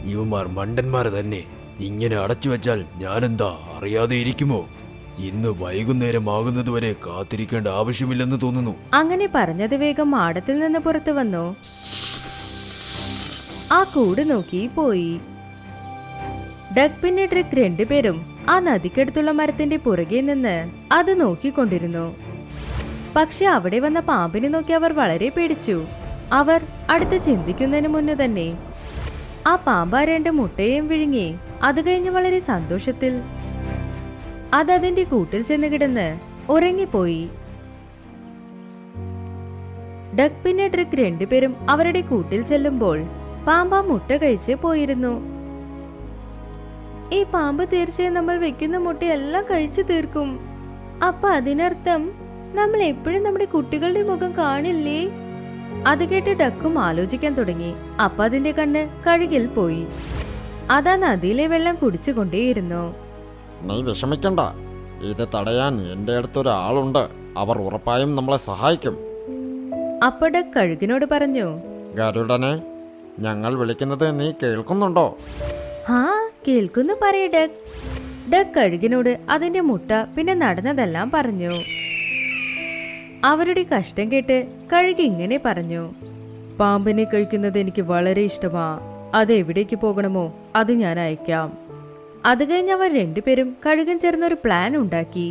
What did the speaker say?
ഇവന്മാർ മണ്ടന്മാർ തന്നെ. ഇങ്ങനെ അടച്ചു വെച്ചാൽ ഞാനെന്താ അറിയാതെ ഇരിക്കുമോ? ഇന്ന് വൈകുന്നേരം ആകുന്നതുവരെ കാത്തിരിക്കേണ്ട ആവശ്യമില്ലെന്ന് തോന്നുന്നു. അങ്ങനെ പറഞ്ഞത് വേഗം മാടത്തിൽ നിന്ന് പുറത്തു വന്നു. ആ കൂട് നോക്കി പോയി. ഡക്ക് പിന്നെ ട്രിക്ക് രണ്ടുപേരും ആ നദിക്കടുത്തുള്ള മരത്തിന്റെ പുറകെ നിന്ന് അത് നോക്കിക്കൊണ്ടിരുന്നു. പക്ഷെ അവിടെ വന്ന പാമ്പിനെ നോക്കി അവർ വളരെ പേടിച്ചു. അവർ അടുത്ത് ചിന്തിക്കുന്നതിന് മുന്നേ തന്നെ ആ പാമ്പ് രണ്ട് മുട്ടയെയും വിഴുങ്ങി. അത് കഴിഞ്ഞ് വളരെ സന്തോഷത്തിൽ അതതിന്റെ കൂട്ടിൽ ചെന്ന് കിടന്ന് ഉറങ്ങിപ്പോയി. ഡക്ക് പിന്നെ ട്രിക്ക് രണ്ടുപേരും അവരുടെ കൂട്ടിൽ ചെല്ലുമ്പോൾ പാമ്പ് ആ മുട്ട കഴിച്ച് പോയിരുന്നു. ഈ പാമ്പ് തീർച്ചയായും നമ്മൾ വെക്കുന്ന മുട്ടയെല്ലാം കഴിച്ചു തീർക്കും. അപ്പൊ അതിനർത്ഥം നമ്മൾ എപ്പോഴും നമ്മുടെ കുട്ടികളുടെ മുഖം കാണില്ലേ? അത് കേട്ട് ഡക്കും ആലോചിക്കാൻ തുടങ്ങി. അപ്പൊ അതിന്റെ കണ്ണ് കഴുകിൽ പോയി. അതാ നദിയിലെ വെള്ളം കുടിച്ചുകൊണ്ടേയിരുന്നു. നീ വിഷമിക്കണ്ട, ഇത് തടയാൻ എൻ്റെ അടുത്തൊരാളുണ്ട്. അവർ ഉറപ്പായും നമ്മളെ സഹായിക്കും. അപ്പൊ ഡക്ക് കഴുകിനോട് പറഞ്ഞു, ഗരുഡനെ, ഞങ്ങൾ വിളിക്കുന്നത് നീ കേൾക്കുന്നുണ്ടോ? ഹാ, കേൾക്കുന്നു പറയ ഡക്ക്. ഡക്ക് കഴുകിനോട് അതിന്റെ മുട്ട പിന്നെ നടന്നതെല്ലാം പറഞ്ഞു. അവരുടെ കഷ്ടം കേട്ട് കഴുകി ഇങ്ങനെ പറഞ്ഞു, പാമ്പിനെ കഴിക്കുന്നത് എനിക്ക് വളരെ ഇഷ്ടമാ. അത് എവിടേക്ക് പോകണമോ അത് ഞാൻ അയക്കാം. അത് കഴിഞ്ഞ് അവർ രണ്ടുപേരും കഴുകൻ ചേർന്നൊരു പ്ലാൻ ഉണ്ടാക്കി.